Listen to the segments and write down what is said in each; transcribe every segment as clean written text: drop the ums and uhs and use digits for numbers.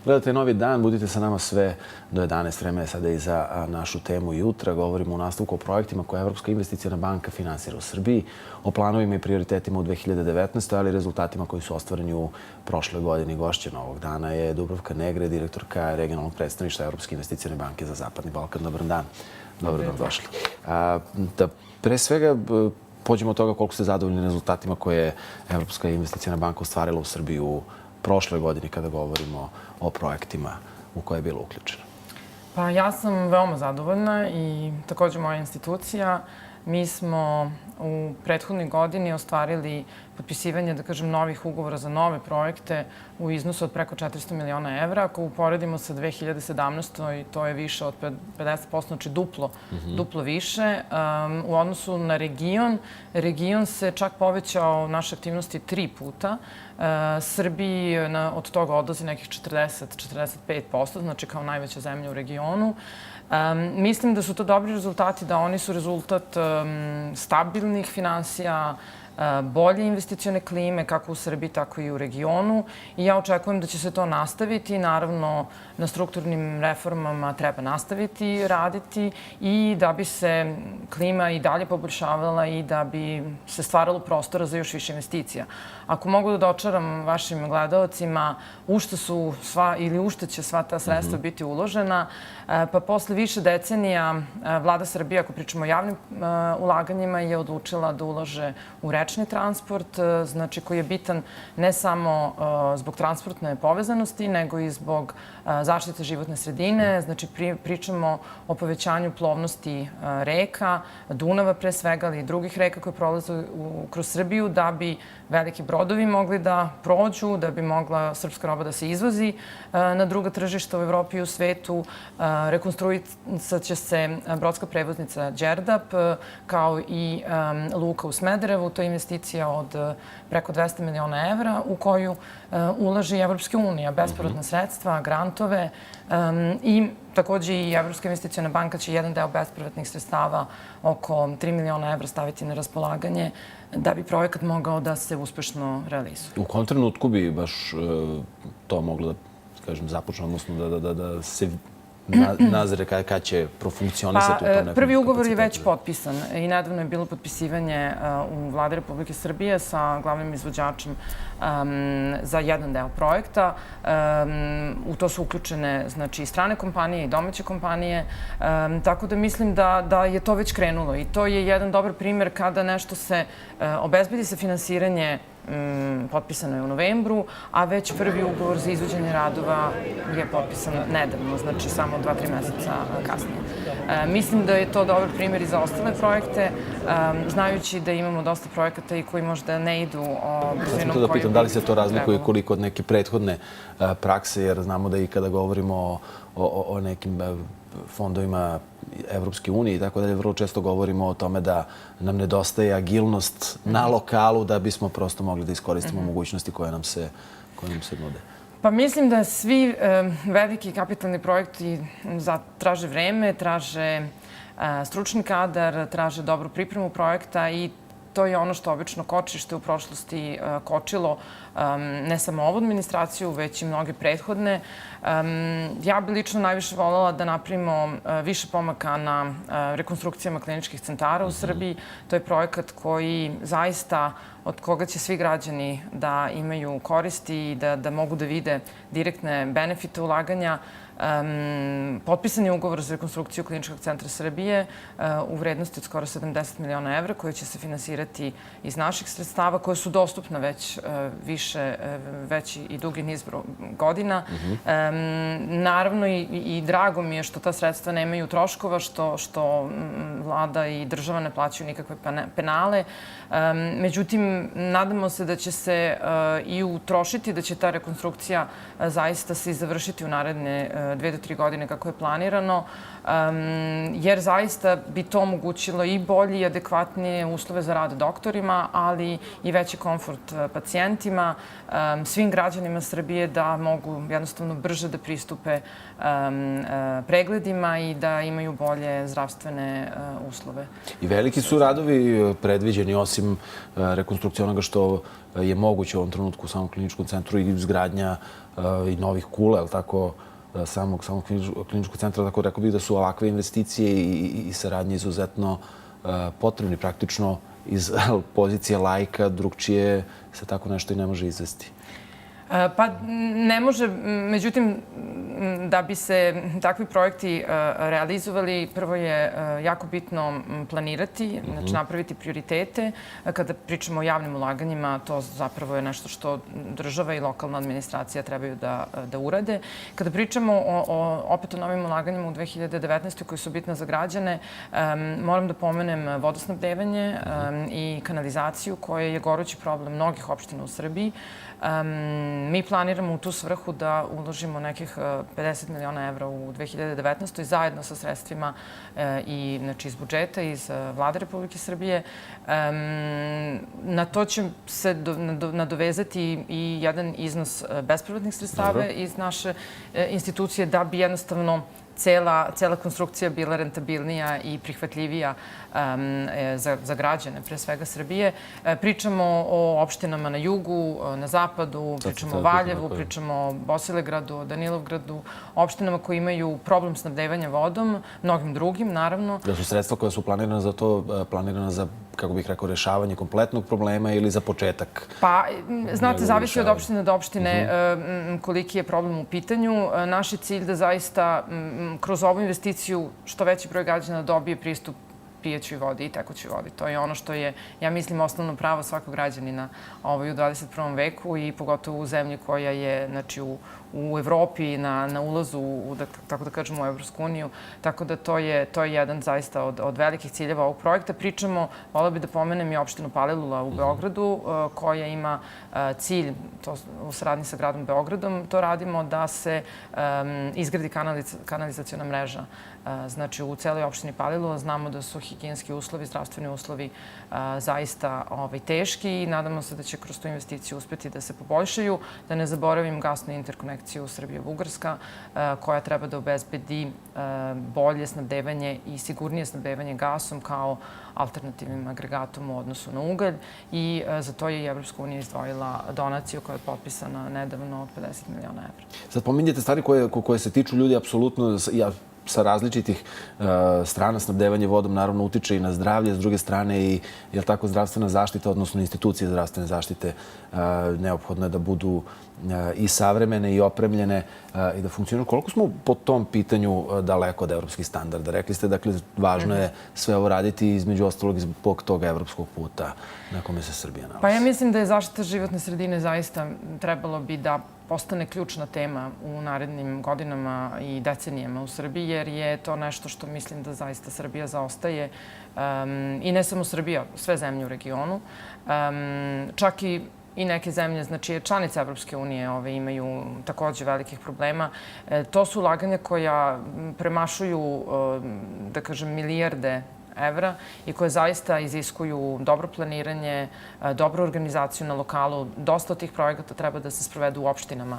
Gledate Novi dan, budite sa nama sve do 11. Vreme je sada i za našu temu jutra. Govorimo u nastavku o projektima koje Evropska investiciona banka finansira u Srbiji, o planovima i prioritetima u 2019. ali i rezultatima koji su ostvareni u prošloj godini. Gošća ovog dana je Dubravka Negre, direktorka regionalnog predstavništva Evropske investicione banke za Zapadni Balkan. Dobar dan. Dobro nam došli. Da pre svega pođemo od toga koliko ste zadovoljni rezultatima koje je Evropska investiciona banka ostvarila u Srbiji u prošloj godini kada govorimo o projektima u koje je bilo uključeno. Pa ja sam veoma zadovoljna i također moja institucija. Mi smo u prethodnoj godini ostvarili potpisivanje, da kažem, novih ugovora za nove projekte u iznosu od preko 400 miliona evra. Ako uporedimo sa 2017. to je više od 50%, znači duplo više. U odnosu na region se čak povećao naše aktivnosti 3 puta. Srbiji od toga odlazi nekih 40-45%, znači kao najveća zemlja u regionu. Mislim da su to dobri rezultati, da oni su rezultat stabilnih finansija, bolje investicione klime, kako u Srbiji, tako i u regionu. I ja očekujem da će se to nastaviti. Naravno, na strukturnim reformama treba nastaviti raditi i da bi se klima i dalje poboljšavala i da bi se stvaralo prostora za još više investicija. Ako mogu da dočaram vašim gledalcima u šta će sva ta sredstva biti uložena, pa posle više decenija Vlada Srbije, ako pričamo o javnim ulaganjima, je odlučila da ulaže u rečni transport, znači koji je bitan ne samo zbog transportne povezanosti, nego i zbog zaštite životne sredine. Znači pričamo o povećanju plovnosti reka, Dunava pre svega, ali i drugih reka koje prolaze kroz Srbiju, da bi veliki brodovi mogli da prođu, da bi mogla srpska roba da se izvozi na druga tržišta u Evropi i u svetu. Rekonstruisat će se brodska prevoznica Đerdap, kao i luka u Smederevu. To je investicija od preko 200 miliona evra u koju ulaže i Evropska unija, bespovratna sredstva, grantove i također i Evropska investiciona banka će jedan deo bespovratnih sredstava, oko 3 miliona evra, staviti na raspolaganje da bi projekat mogao da se uspešno realizuje. U kom trenutku bi baš to moglo da, kažem, započne, odnosno da se nazire kada će profunkcionisati u tom nekom prvi ugovor je već potpisan i nedavno je bilo potpisivanje u Vladi Republike Srbije sa glavnim izvođačem za jedan deo projekta. U to su uključene, znači, i strane kompanije i domaće kompanije. Tako da mislim da je to već krenulo i to je jedan dobar primjer kada nešto se obezbedi sa finansiranje. Potpisano je u novembru, a već prvi ugovor za izvođenje radova je potpisan nedavno, znači samo 2-3 meseca kasnije. Mislim da je to dobar primjer i za ostale projekte, znajući da imamo dosta projekata i koji možda ne idu brzinom koju... Da pitam, da li se to razlikuje koliko od neke prethodne prakse, jer znamo da i kada govorimo o nekim fondovima Evropske unije i tako dalje, vrlo često govorimo o tome da nam nedostaje agilnost na lokalu da bismo prosto mogli da iskoristimo mogućnosti koje nam se nude. Pa mislim da svi veliki kapitalni projekti traže vreme, traže stručni kadar, traže dobru pripremu projekta i to je ono što obično koči, što je u prošlosti kočilo ne samo ovu administraciju, već i mnoge prethodne. Ja bi lično najviše voljela da napravimo više pomaka na rekonstrukcijama kliničkih centara u Srbiji. To je projekat koji zaista, od koga će svi građani da imaju koristi i da mogu da vide direktne benefite ulaganja. Potpisan je ugovor za rekonstrukciju Kliničkog centra Srbije u vrednosti od skoro 70 miliona evra, koji će se finansirati iz naših sredstava, koje su dostupna već i dugi niz godina. Naravno i drago mi je što ta sredstva nemaju troškova, što vlada i država ne plaćaju nikakve penale. Međutim, nadamo se da će se i utrošiti, da će ta rekonstrukcija zaista se i završiti u naredne 2 do 3 godine kako je planirano, jer zaista bi to omogućilo i bolji i adekvatnije uslove za rad doktorima, ali i veći komfort pacijentima, svim građanima Srbije da mogu jednostavno brže da pristupe pregledima i da imaju bolje zdravstvene uslove. I veliki su radovi predviđeni, osim rekonstrukcije onoga što je moguće u ovom trenutku u samom kliničkom centru i izgradnja i novih kula, je li tako, samog kliničkog centra. Tako rekao bih da su ovakve investicije i saradnje izuzetno potrebni, praktično iz pozicije laika, drugčije se tako nešto i ne može izvesti. Pa ne može, međutim, da bi se takvi projekti realizovali, prvo je jako bitno planirati, znači napraviti prioritete. Kada pričamo o javnim ulaganjima, to zapravo je nešto što država i lokalna administracija trebaju da urade. Kada pričamo opet o novim ulaganjima u 2019. koji su bitne za građane, moram da pomenem vodosnabdevanje i kanalizaciju koja je gorući problem mnogih opština u Srbiji. Mi planiramo u tu svrhu da uložimo nekih 50 miliona evra u 2019. zajedno sa sredstvima iz budžeta, iz Vlade Republike Srbije. Na to će se nadovezati i jedan iznos bespovratnih sredstava iz naše institucije da bi jednostavno cela konstrukcija bila rentabilnija i prihvatljivija za građane, pre svega Srbije. Pričamo o opštinama na jugu, na zapadu, pričamo o Valjevu, pričamo o Bosilegradu, o Danilovgradu, opštinama koji imaju problem snabdevanja vodom, mnogim drugim, naravno. Da su sredstva koja su planirana za to, planirana za, kako bih rekao, rešavanje kompletnog problema ili za početak? Pa, znate, zavisi od opštine do opštine koliki je problem u pitanju. Naš je cilj da zaista kroz ovu investiciju što veći broj građana dobije pristup pijećoj vodi i tekućoj vodi. To je ono što je, ja mislim, osnovno pravo svakog građanina u 21. veku i pogotovo u zemlji koja je u Evropi na ulazu, tako da kažemo, u Evropsku uniju. Tako da to je jedan zaista od velikih ciljeva ovog projekta. Pričamo, volila bih da pomenem i opštinu Palilula u Beogradu, koja ima cilj, to u saradnji sa gradom Beogradom, to radimo da se izgradi kanalizaciona mreža. Znači, u celoj opštini Palilula znamo da su higijenski uslovi, zdravstveni uslovi zaista teški i nadamo se da će kroz tu investiciju uspeti da se poboljšaju. Da ne zaboravim gasnu interkonekciju Srbija-Bugarska koja treba da obezbedi bolje snabdevanje i sigurnije snabdevanje gasom kao alternativnim agregatom u odnosu na ugalj i za to je i Evropska unija izdvojila donaciju koja je potpisana nedavno od 50 miliona evra. Sad pominjete stvari koje se tiču ljudi apsolutno sa različitih strana. Snabdevanje vodom naravno utiče i na zdravlje, s druge strane i zdravstvena zaštita, odnosno institucije zdravstvene zaštite neophodno je da budu i savremene i opremljene i da funkcionuju. Koliko smo po tom pitanju daleko od evropskih standarda? Rekli ste, dakle, važno je sve ovo raditi između ostalog zbog tog evropskog puta na kome se Srbija nalazi. Pa ja mislim da je zaštita životne sredine zaista trebalo bi da postane ključna tema u narednim godinama i decenijama u Srbiji, jer je to nešto što mislim da zaista Srbija zaostaje. I ne samo Srbija, sve zemlje u regionu. Čak i neke zemlje, znači članice Evropske unije imaju takođe velikih problema. To su ulaganja koja premašuju, da kažem, milijarde evra i koje zaista iziskuju dobro planiranje, dobru organizaciju na lokalu. Dosta od tih projekata treba da se sprovedu u opštinama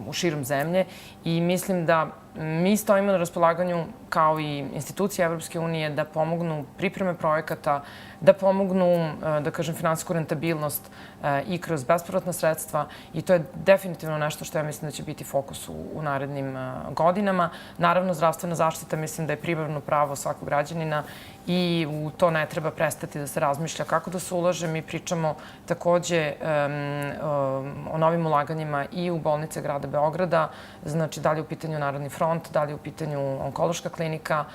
u širom zemlje i mislim da mi stojimo na raspolaganju kao i institucije Evropske unije da pomognu pripreme projekata, da pomognu, da kažem, finansijsku rentabilnost i kroz bespovratna sredstva i to je definitivno nešto što ja mislim da će biti fokus u narednim godinama. Naravno, zdravstvena zaštita mislim da je primarno pravo svakog građanina i u to ne treba prestati da se razmišlja kako da se ulaže. Mi pričamo takođe o novim ulaganjima i u bolnice grada Beograda, znači da li je u pitanju Narodni front, da li je u pitanju onkološka klinika.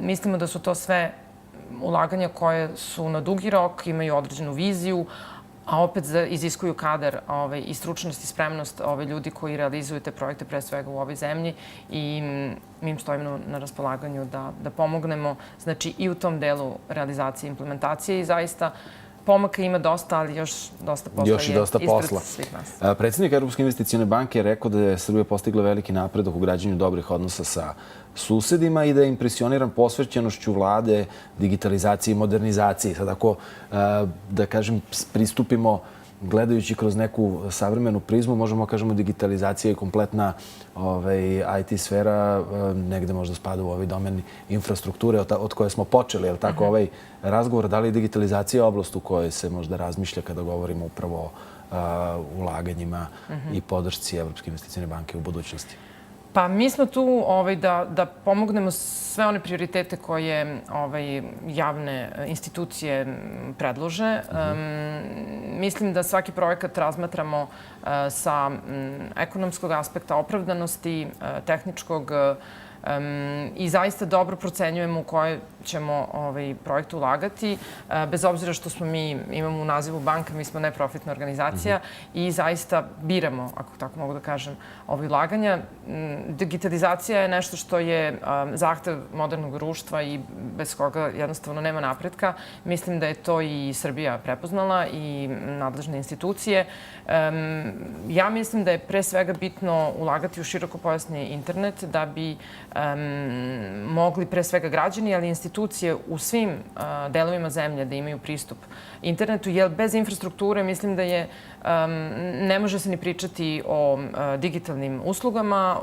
Mislimo da su to sve ulaganja koje su na dugi rok, imaju određenu viziju, a opet iziskuju kadar i stručnost i spremnost ljudi koji realizuju te projekte pre svega u ovoj zemlji i mi im stojimo na raspolaganju da pomognemo, znači i u tom delu realizacije i implementacije i zaista pomaka ima dosta, ali još dosta posla Još i dosta je posla. ispred svih nas. Predsjednik Evropske investicione banke je rekao da je Srbija postigla veliki napredak u građenju dobrih odnosa sa susedima i da je impresioniran posvećenošću vlade, digitalizaciji i modernizaciji. Sad ako, da kažem, pristupimo gledajući kroz neku savremenu prizmu, možemo kažemo digitalizacija i kompletna IT sfera negde možda spada u ovaj domen infrastrukture od koje smo počeli. Je li tako ovaj razgovor? Da li je digitalizacija oblast u kojoj se možda razmišlja kada govorimo upravo o ulaganjima i podršci Evropske investicione banke u budućnosti? Pa mi smo tu da pomognemo sve one prioritete koje javne institucije predlože. Mislim da svaki projekat razmatramo sa ekonomskog aspekta opravdanosti, tehničkog i zaista dobro procenjujemo u koje ćemo projekt ulagati. Bez obzira što imamo u nazivu banka, mi smo neprofitna organizacija i zaista biramo, ako tako mogu da kažem, ulaganja. Digitalizacija je nešto što je zahtev modernog društva i bez koga jednostavno nema napretka. Mislim da je to i Srbija prepoznala i nadležne institucije. Ja mislim da je pre svega bitno ulagati u širokopojasni internet da bi mogli pre svega građani, ali i institucije u svim delovima zemlje da imaju pristup internetu, jer bez infrastrukture mislim da ne može se ni pričati o digitalnim uslugama,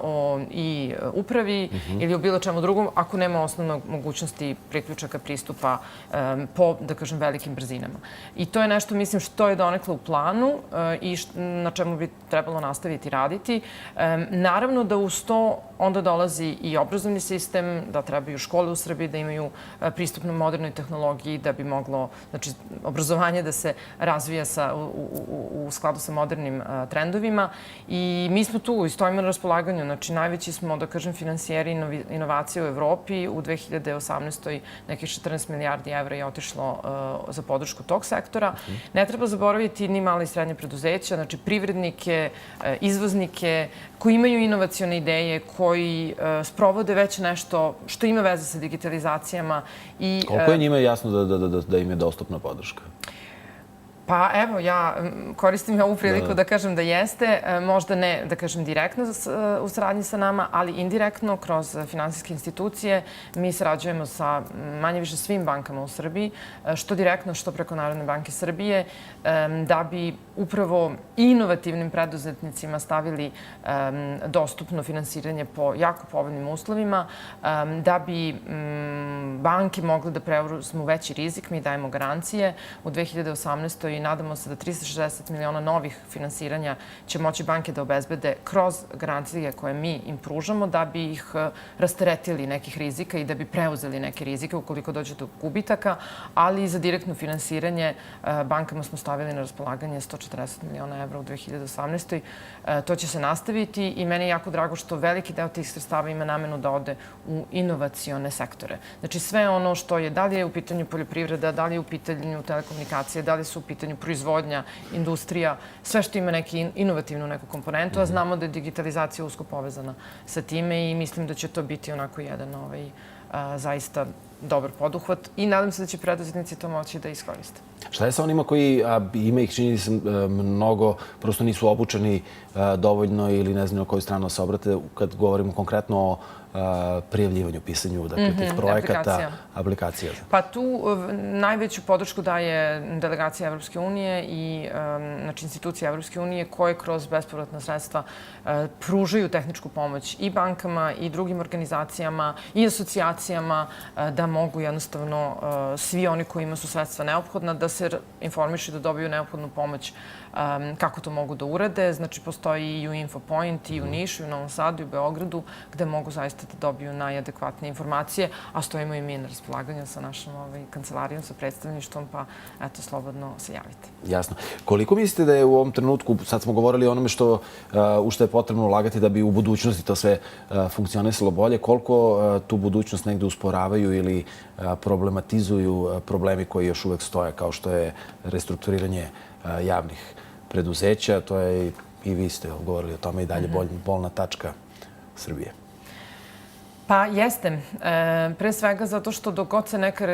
i upravi ili o bilo čemu drugom ako nema osnovnog mogućnosti priključaka pristupa po, da kažem, velikim brzinama. I to je nešto, mislim, što je donekle u planu i na čemu bi trebalo nastaviti raditi. Naravno da uz to onda dolazi i obrazovni sistem, da trebaju škole u Srbiji da imaju pristup na modernoj tehnologiji, da bi moglo, znači, obrazovanje da se razvija u skladu sa modernim trendovima. I mi smo tu i stojimo na raspolaganju. Znači, najveći smo, da kažem, finansijeri inovacije u Evropi. U 2018. nekih 14 milijardi evra je otišlo za podršku tog sektora. Ne treba zaboraviti ni mala i srednje preduzeća, znači privrednike, izvoznike koji imaju inovacione ideje, koji sprovode već nešto što ima veze sa digitalizacijama. Koliko je njima jasno da im je dostupna podrška? Pa evo, ja koristim ovu priliku da kažem da jeste, možda ne, da kažem, direktno u saradnji sa nama, ali indirektno kroz finansijske institucije. Mi sarađujemo sa manje više svim bankama u Srbiji, što direktno, što preko Narodne banke Srbije, da bi upravo inovativnim preduzetnicima stavili dostupno finansiranje po jako povoljnim uslovima, da bi banke mogle da preuzmu veći rizik. Mi dajemo garancije. U 2018. i nadamo se da 360 miliona novih finansiranja će moći banke da obezbede kroz garancije koje mi im pružamo da bi ih rasteretili nekih rizika i da bi preuzeli neke rizike ukoliko dođe do gubitaka, ali i za direktno finansiranje bankama smo stavili na raspolaganje 140 miliona evra u 2018. To će se nastaviti i meni je jako drago što veliki deo tih sredstava ima namenu da ode u inovacione sektore. Znači sve ono što je, da li je u pitanju poljoprivreda, da li je u pitanju telekomunikacije, da li su u pitanju proizvodnja, industrija, sve što ima neki inovativnu neku komponentu, a znamo da je digitalizacija usko povezana sa time i mislim da će to biti onako jedan zaista dobar poduhvat i nadam se da će preduzetnici to moći da iskoriste. Šta je sa onima koji, ima ih čini se mnogo, prosto nisu obučeni dovoljno ili ne znam na koju stranu se obrate kad govorimo konkretno o prijavljivanju, pisanju tih projekata, aplikacija? Pa tu najveću podršku daje delegacija Evropske unije i institucije Evropske unije koje kroz bespovratna sredstva pružaju tehničku pomoć i bankama i drugim organizacijama i asocijacijama da mogu jednostavno svi oni kojima su sredstva neophodna da se informišu i da dobiju neophodnu pomoć kako to mogu da urade. Znači, postoji i u Infopoint, i u Nišu, i u Novom Sadu, i u Beogradu, gde mogu zaista da dobiju najadekvatnije informacije, a stojimo i mi na raspolaganju sa našom kancelarijom, sa predstavništvom, pa eto, slobodno se javite. Jasno. Koliko mislite da je u ovom trenutku, sad smo govorili o onome u što je potrebno ulagati da bi u budućnosti to sve funkcionisalo bolje, koliko tu budućnost negde usporavaju ili problematizuju problemi koji još uvek stoje, kao što je restrukturiranje javnih preduzeća, to je i vi ste govorili o tome i dalje bolna tačka Srbije. Pa jeste. Pre svega zato što dok god se neka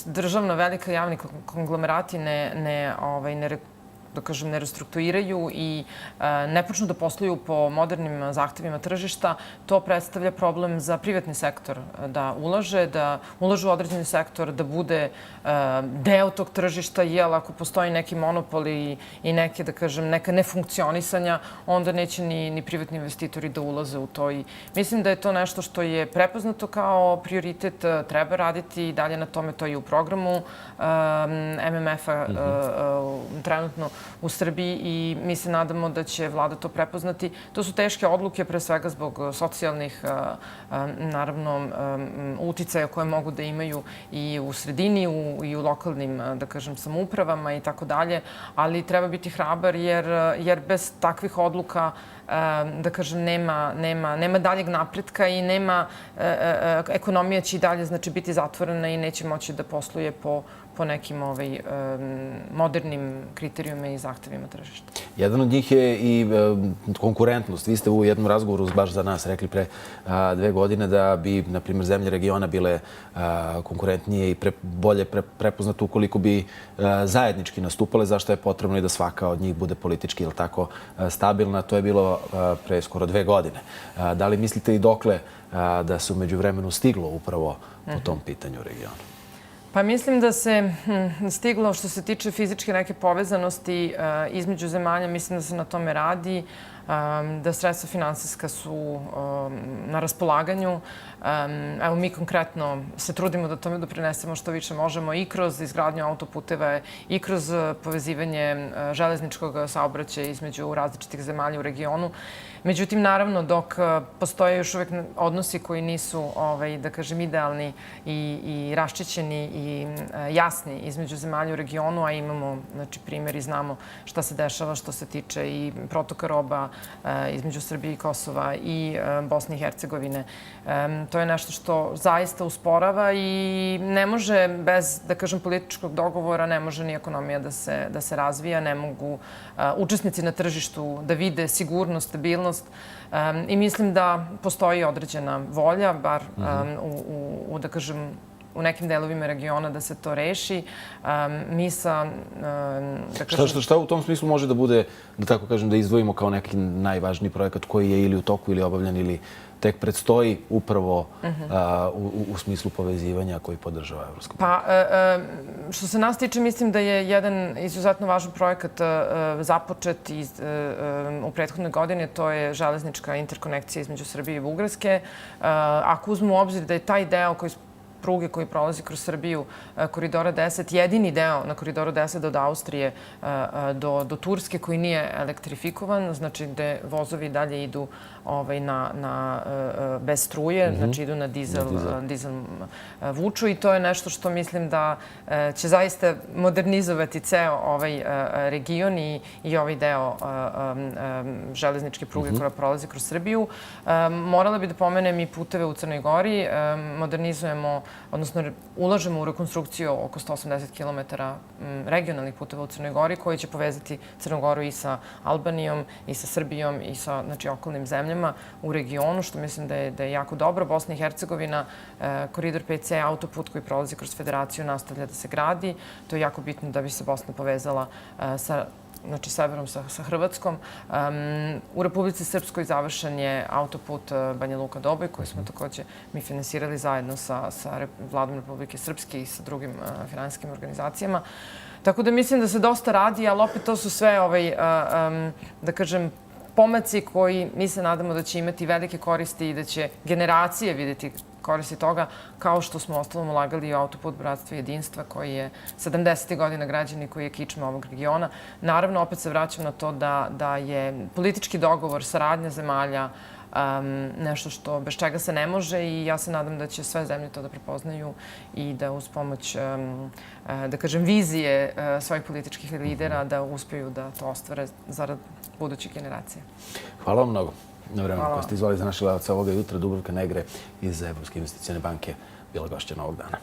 državna velika javni konglomerati ne restrukturiraju i ne počnu da posluju po modernim zahtevima tržišta, to predstavlja problem za privatni sektor da ulaže u određeni sektor, da bude deo tog tržišta, jer ako postoji neki monopol i neka nefunkcionisanja, onda neće ni privatni investitori da ulaze u to. I mislim da je to nešto što je prepoznato kao prioritet, treba raditi i dalje na tome, to je i u programu MMF-a trenutno u Srbiji i mi se nadamo da će vlada to prepoznati. To su teške odluke, pre svega zbog socijalnih, naravno, uticaja koje mogu da imaju i u sredini i u lokalnim, da kažem, samoupravama i tako dalje, ali treba biti hrabar jer bez takvih odluka, da kažem, nema daljeg napretka i ekonomija će i dalje biti zatvorena i neće moći da posluje po nekim modernim kriterijuma i zahtevima tržišta. Jedan od njih je i konkurentnost. Vi ste u jednom razgovoru baš za nas rekli pre 2 godine da bi, na primjer, zemlje regiona bile konkurentnije i bolje prepoznate ukoliko bi zajednički nastupale, zašto je potrebno i da svaka od njih bude politički ili tako stabilna. To je bilo pre skoro 2 godine. Da li mislite i dokle da se umeđu vremenu stiglo upravo po tom pitanju regionu? Pa mislim da se stiglo što se tiče fizičke neke povezanosti između zemalja, mislim da se na tome radi, da sredstva finansijska su na raspolaganju. Evo, mi konkretno se trudimo da tome doprinesemo što više možemo i kroz izgradnju autoputeva i kroz povezivanje železničkog saobraćaja između različitih zemalja u regionu. Međutim, naravno, dok postoje još uvek odnosi koji nisu, da kažem, idealni i raščišćeni i jasni između zemalja u regionu, a imamo, znači, primjer i znamo šta se dešava što se tiče i protoka roba između Srbije i Kosova i Bosne i Hercegovine. To je nešto što zaista usporava i ne može bez, da kažem, političkog dogovora, ne može ni ekonomija da se razvija, ne mogu učesnici na tržištu da vide sigurnost, stabilnost i mislim da postoji određena volja, bar da kažem, u nekim delovima regiona da se to reši. Mi sa... Šta u tom smislu može da bude, da tako kažem, da izdvojimo kao neki najvažniji projekat koji je ili u toku ili obavljan ili tek predstoji upravo u smislu povezivanja koji podržava Evropska banka? Pa, što se nas tiče, mislim da je jedan izuzetno važan projekat započet u prethodnoj godini, to je železnička interkonekcija između Srbije i Bugarske. Ako uzmu u obzir da je taj deo pruge koji prolazi kroz Srbiju, koridora 10, jedini deo na koridoru 10 od Austrije do Turske koji nije elektrifikovan, znači gde vozovi dalje idu bez struje, znači idu na dizel vuču i to je nešto što mislim da će zaista modernizovati ceo ovaj region i ovaj deo železničke pruge koja prolazi kroz Srbiju. Morala bi da pomenem i puteve u Crnoj Gori. Modernizujemo, odnosno ulažemo u rekonstrukciju oko 180 km regionalnih puteva u Crnoj Gori koji će povezati Crnu Goru i sa Albanijom i sa Srbijom i sa okolnim zemljama u regionu, što mislim da je jako dobro. Bosna i Hercegovina, koridor 5C, autoput koji prolazi kroz Federaciju, nastavlja da se gradi. To je jako bitno da bi se Bosna povezala sa severom sa Hrvatskom. U Republici Srpskoj završen je autoput Banja Luka-Doboj, koji smo takođe mi finansirali zajedno sa Vladom Republike Srpske i sa drugim finansijskim organizacijama. Tako da mislim da se dosta radi, ali opet to su sve, da kažem, pomaci koji mi se nadamo da će imati velike koristi i da će generacije vidjeti koristi toga, kao što smo ostalom ulagali u autoput Bratstva i jedinstva koji je 70. godina građen i koji je kičma ovog regiona. Naravno, opet se vraćam na to da je politički dogovor, saradnja zemalja, nešto bez čega se ne može i ja se nadam da će sve zemlje to da prepoznaju i da uz pomoć, da kažem, vizije svojih političkih lidera da uspeju da to ostvare zarad budućih generacija. Hvala vam mnogo na vremenu koje ste izvali za naše gledalce ovoga jutra. Dubravka Negre iz Evropske investicione banke bila gošća Novog dana.